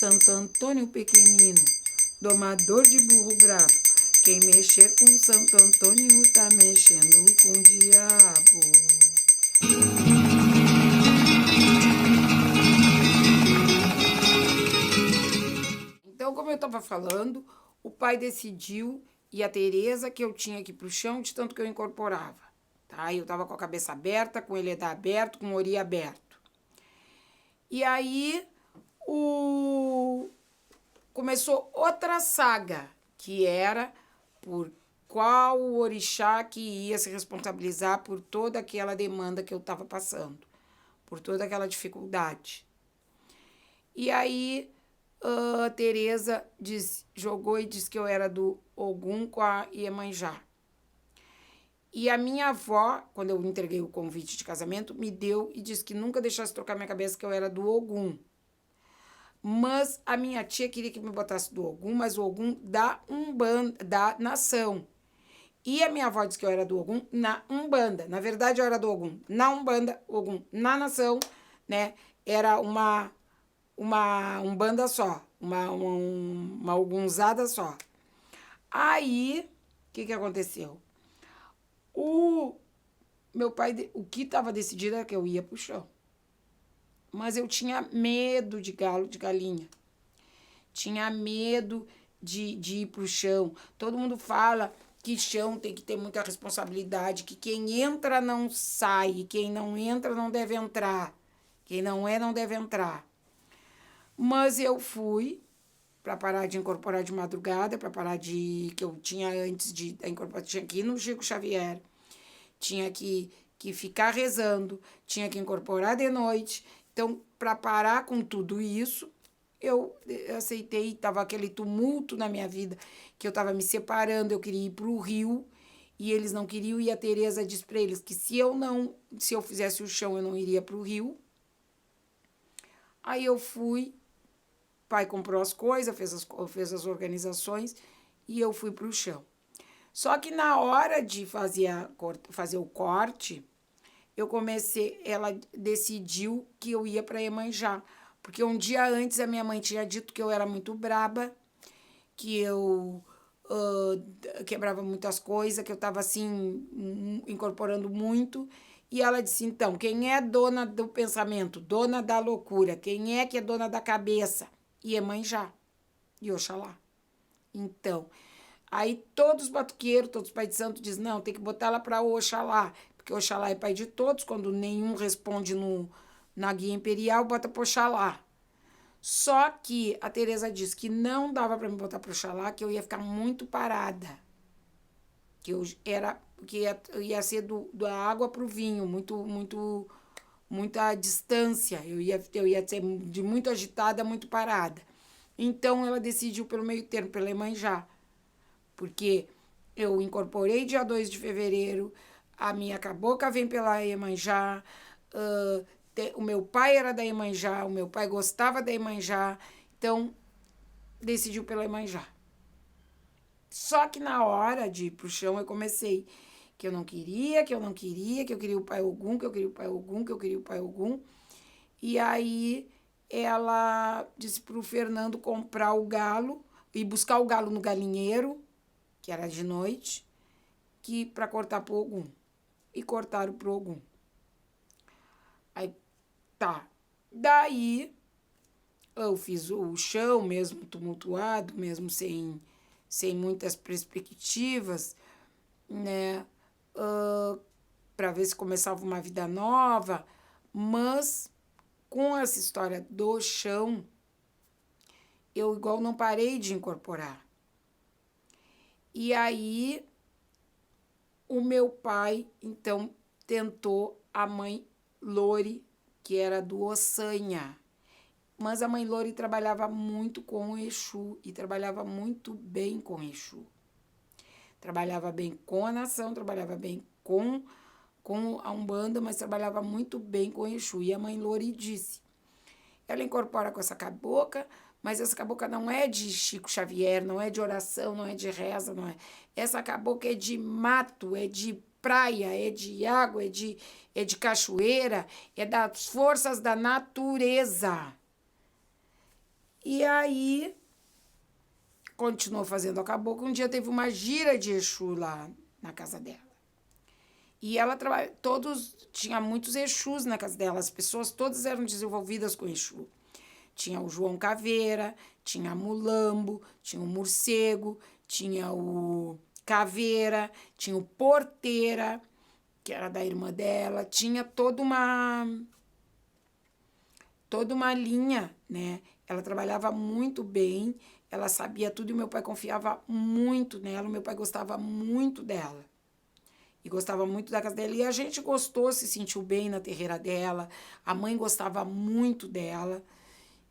Santo Antônio pequenino, domador de burro brabo. Quem mexer com Santo Antônio tá mexendo com o diabo. Então, como eu estava falando, o pai decidiu, e a Tereza, que eu tinha que ir pro chão de tanto que eu incorporava. Tá? Eu estava com a cabeça aberta, com ele aberto, com o ori aberto. E aí, começou outra saga, que era por qual o orixá que ia se responsabilizar por toda aquela demanda que eu estava passando, por toda aquela dificuldade. E aí, a Tereza jogou e disse que eu era do Ogum com a Iemanjá. E a minha avó, quando eu entreguei o convite de casamento, me deu e disse que nunca deixasse trocar minha cabeça, que eu era do Ogum. Mas a minha tia queria que me botasse do Ogum, mas o Ogum da Umbanda, da nação. E a minha avó disse que eu era do Ogum na Umbanda. Na verdade, eu era do Ogum na Umbanda, Ogum na nação, né? Era uma Umbanda só, uma Ogunzada só. Aí, o que aconteceu? O meu pai, o que estava decidido era que eu ia pro chão. Mas eu tinha medo de galo, de galinha. Tinha medo de ir pro chão. Todo mundo fala que chão tem que ter muita responsabilidade, que quem entra não sai, quem não entra não deve entrar. Quem não deve entrar. Mas eu fui para parar de incorporar de madrugada, para parar de... que eu tinha antes de incorporar, tinha que ir no Chico Xavier, tinha que ficar rezando, tinha que incorporar de noite. Então, para parar com tudo isso, eu aceitei, estava aquele tumulto na minha vida, que eu estava me separando, eu queria ir para o Rio, e eles não queriam, e a Tereza disse para eles que se eu fizesse o chão, eu não iria para o Rio. Aí eu fui, pai comprou as coisas, fez as organizações, e eu fui para o chão. Só que na hora de fazer o corte, ela decidiu que eu ia para Iemanjá, porque um dia antes a minha mãe tinha dito que eu era muito braba, que eu quebrava muitas coisas, que eu estava assim, incorporando muito. E ela disse, então, quem é dona do pensamento, dona da loucura, quem é que é dona da cabeça? Iemanjá e Oxalá. Então, aí todos os batuqueiros, todos os pais de santo dizem, não, tem que botar ela para Oxalá, porque Oxalá é pai de todos, quando nenhum responde na guia imperial, bota para Oxalá. Só que a Tereza disse que não dava para me botar para Oxalá, que eu ia ficar muito parada, que ia ser da água para o vinho, muita distância, eu ia ser de muito agitada, muito parada. Então, ela decidiu pelo meio termo, pela Iemanjá, porque eu incorporei dia 2 de fevereiro, a minha cabocla vem pela Iemanjá, o meu pai era da Iemanjá, o meu pai gostava da Iemanjá, então decidiu pela Iemanjá. Só que na hora de ir pro chão eu comecei que eu queria o pai Ogum, que eu queria o pai Ogum. E aí ela disse pro Fernando comprar o galo e buscar o galo no galinheiro, que era de noite, que para cortar pro Ogum. E cortaram pro Ogum. Aí tá. Daí eu fiz o chão mesmo tumultuado, mesmo sem muitas perspectivas, né? Para ver se começava uma vida nova, mas com essa história do chão, eu igual não parei de incorporar. E aí, o meu pai, então, tentou a mãe Lori, que era do Ossanha. Mas a mãe Lori trabalhava muito com o Exu e trabalhava muito bem com o Exu. Trabalhava bem com a nação, trabalhava bem com a Umbanda, mas trabalhava muito bem com o Exu. E a mãe Lori disse, ela incorpora com essa cabocla, mas essa cabocla não é de Chico Xavier, não é de oração, não é de reza, não é. Essa cabocla é de mato, é de praia, é de água, é de cachoeira, é das forças da natureza. E aí, continuou fazendo a cabocla. Um dia teve uma gira de Exu lá na casa dela. E ela trabalha, tinha muitos Exus na casa dela, as pessoas todas eram desenvolvidas com Exu. Tinha o João Caveira, tinha a Mulambo, tinha o Morcego, tinha o Caveira, tinha o Porteira, que era da irmã dela, tinha toda uma linha, né? Ela trabalhava muito bem, ela sabia tudo e meu pai confiava muito nela, meu pai gostava muito dela. E gostava muito da casa dela. E a gente gostou, se sentiu bem na terreira dela. A mãe gostava muito dela,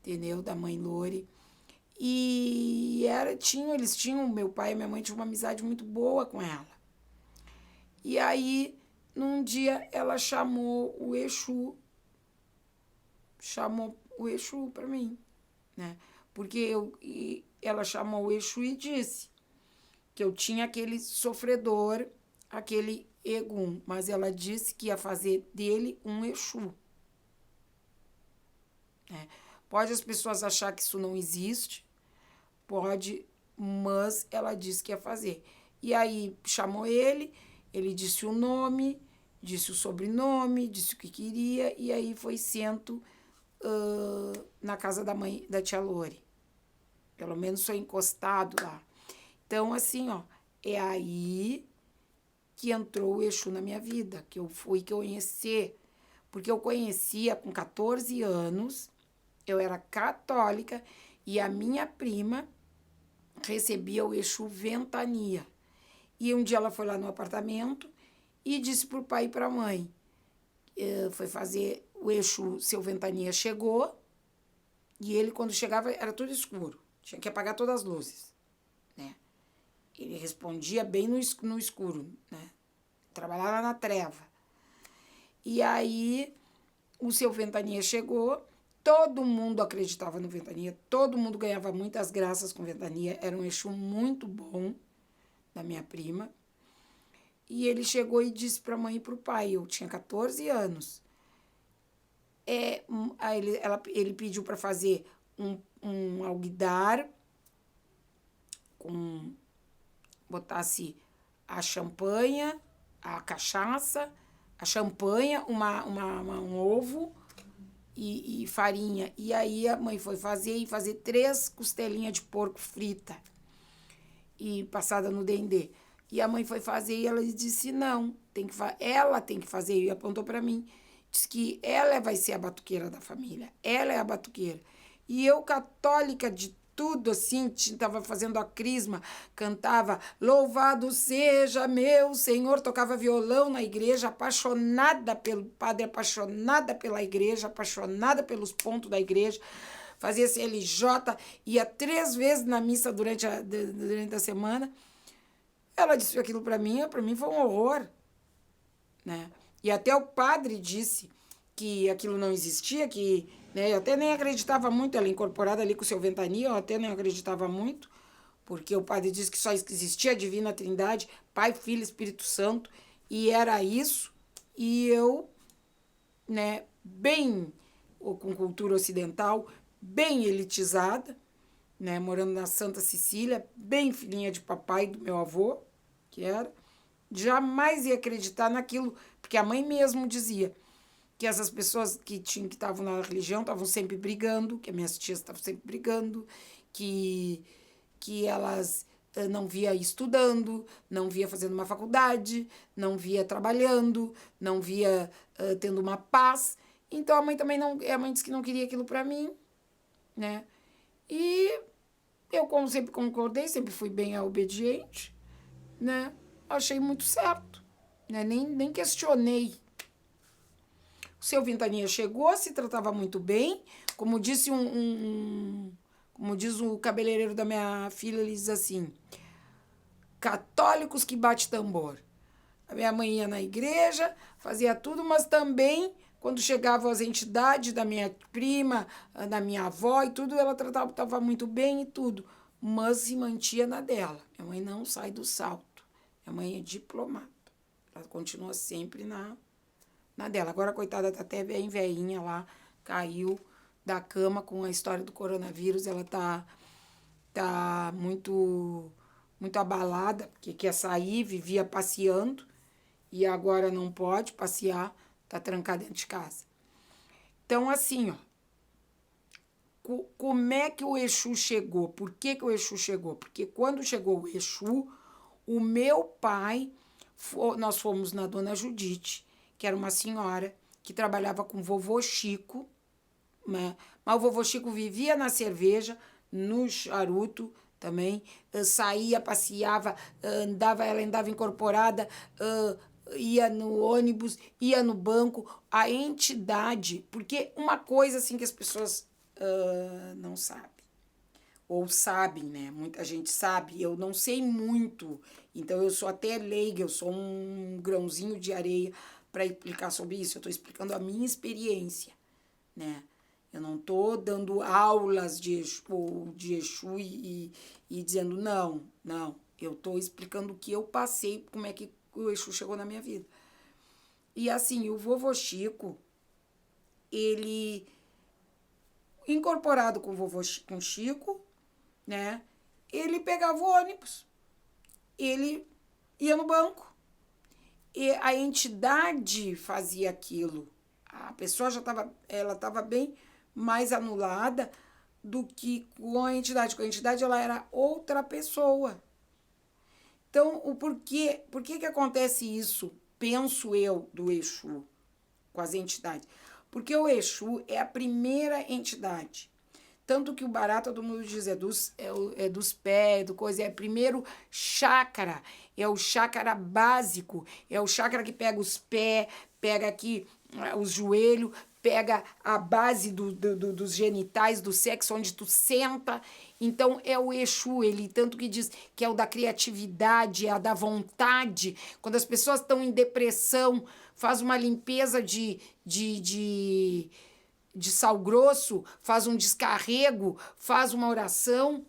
entendeu? Da mãe Lore. E eles tinham, meu pai e minha mãe tinham uma amizade muito boa com ela. E aí, num dia, ela chamou o Exu para mim, né? Porque ela chamou o Exu e disse que eu tinha aquele sofredor, aquele Egum, mas ela disse que ia fazer dele um Exu. Né? Pode as pessoas achar que isso não existe, pode, mas ela disse que ia fazer. E aí chamou ele disse o nome, disse o sobrenome, disse o que queria, e aí foi na casa da mãe da tia Lore. Pelo menos foi encostado lá. Então, assim, ó, é aí que entrou o Exu na minha vida, que eu fui conhecer. Porque eu conhecia com 14 anos, eu era católica, e a minha prima recebia o Exu Ventania. E um dia ela foi lá no apartamento e disse para o pai e para a mãe. Foi fazer o Exu, seu Ventania chegou, e ele, quando chegava, era tudo escuro. Tinha que apagar todas as luzes, né? Ele respondia bem no escuro, né? Trabalhava na treva. E aí, o seu Ventania chegou, todo mundo acreditava no Ventania, todo mundo ganhava muitas graças com Ventania, era um Exu muito bom, da minha prima. E ele chegou e disse para a mãe e para o pai, eu tinha 14 anos. Aí ele pediu para fazer um alguidar, botasse a champanhe, a cachaça, a champanhe, um ovo e farinha. E aí a mãe foi fazer 3 costelinhas de porco frita e passada no dendê. E a mãe foi fazer e ela disse, não, ela tem que fazer. E apontou para mim, disse que ela vai ser a batuqueira da família, ela é a batuqueira. E eu, católica de tudo, assim, estava fazendo a crisma, cantava louvado seja meu Senhor, tocava violão na igreja, apaixonada pelo padre, apaixonada pela igreja, apaixonada pelos pontos da igreja, fazia CLJ, ia 3 vezes na missa durante a semana. Ela disse aquilo para mim foi um horror, né? E até o padre disse que aquilo não existia, que, né, eu até nem acreditava muito, ela incorporada ali com o seu Ventania, eu até nem acreditava muito, porque o padre disse que só existia a Divina Trindade, Pai, Filho e Espírito Santo, e era isso, e eu, né, bem com cultura ocidental, bem elitizada, né, morando na Santa Cecília, bem filhinha de papai do meu avô, que era, jamais ia acreditar naquilo, porque a mãe mesmo dizia que essas pessoas que estavam na religião estavam sempre brigando, que as minhas tias estavam sempre brigando, que elas não via estudando, não via fazendo uma faculdade, não via trabalhando, não via tendo uma paz. Então a mãe também não, a mãe disse que não queria aquilo para mim, né? E eu, como sempre concordei, sempre fui bem obediente, né? Achei muito certo, né? Nem questionei. O seu Ventania chegou, se tratava muito bem, como disse como diz o cabeleireiro da minha filha, ele diz assim, católicos que bate tambor. A minha mãe ia na igreja, fazia tudo, mas também, quando chegavam as entidades da minha prima, da minha avó e tudo, ela tratava muito bem e tudo, mas se mantinha na dela. Minha mãe não sai do salto. Minha mãe é diplomata. Ela continua sempre na dela. Agora, coitada, tá até bem velhinha lá, caiu da cama com a história do coronavírus. Ela tá muito abalada, porque quer sair, vivia passeando e agora não pode passear, tá trancada dentro de casa. Então, assim, ó, como é que o Exu chegou? Por que o Exu chegou? Porque quando chegou o Exu, o meu pai, nós fomos na Dona Judite, que era uma senhora que trabalhava com o vovô Chico, né? Mas o vovô Chico vivia na cerveja, no charuto também, saía, passeava, ela andava incorporada, ia no ônibus, ia no banco, a entidade, porque uma coisa assim que as pessoas não sabem, ou sabem, né? Muita gente sabe, eu não sei muito, então eu sou até leiga, eu sou um grãozinho de areia para explicar sobre isso, eu estou explicando a minha experiência, né? Eu não estou dando aulas de Exu e dizendo não. Eu estou explicando o que eu passei, como é que o Exu chegou na minha vida. E assim, o vovô Chico, ele, incorporado com o vovô Chico, né? Ele pegava o ônibus, ele ia no banco, e a entidade fazia aquilo. A pessoa ela estava bem mais anulada do que com a entidade. Com a entidade, ela era outra pessoa. Então, por que acontece isso, penso eu, do Exu com as entidades? Porque o Exu é a primeira entidade. Tanto que o bará, todo mundo diz, é dos pés, do coisa, é o primeiro chácara, é o chácara básico, é o chácara que pega os pés, pega aqui os joelhos, pega a base dos genitais, do sexo, onde tu senta. Então, é o Exu, ele tanto que diz que é o da criatividade, é a da vontade. Quando as pessoas estão em depressão, faz uma limpeza de sal grosso, faz um descarrego, faz uma oração,